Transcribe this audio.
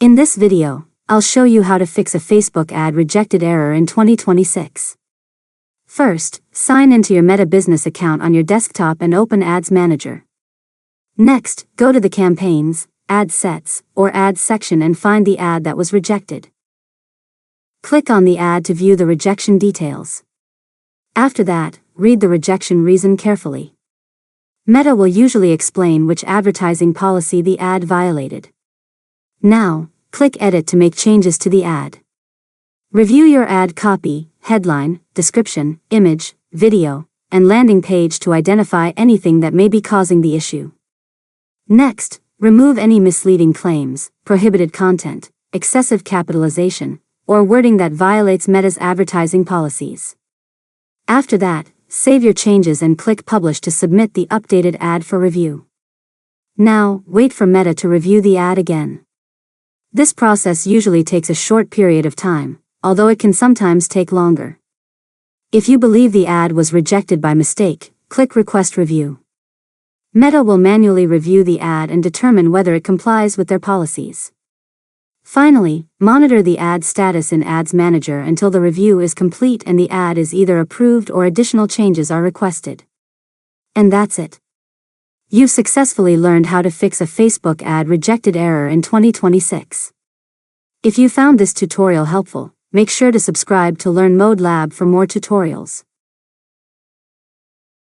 In this video, I'll show you how to fix a Facebook ad rejected error in 2026. First, sign into your Meta business account on your desktop and open Ads Manager. Next, go to the Campaigns, Ad Sets, or Ads section and find the ad that was rejected. Click on the ad to view the rejection details. After that, read the rejection reason carefully. Meta will usually explain which advertising policy the ad violated. Now, click Edit to make changes to the ad. Review your ad copy, headline, description, image, video, and landing page to identify anything that may be causing the issue. Next, remove any misleading claims, prohibited content, excessive capitalization, or wording that violates Meta's advertising policies. After that, save your changes and click Publish to submit the updated ad for review. Now, wait for Meta to review the ad again. This process usually takes a short period of time, although it can sometimes take longer. If you believe the ad was rejected by mistake, click Request Review. Meta will manually review the ad and determine whether it complies with their policies. Finally, monitor the ad status in Ads Manager until the review is complete and the ad is either approved or additional changes are requested. And that's it. You've successfully learned how to fix a Facebook ad rejected error in 2026. If you found this tutorial helpful, make sure to subscribe to LearnModelab for more tutorials.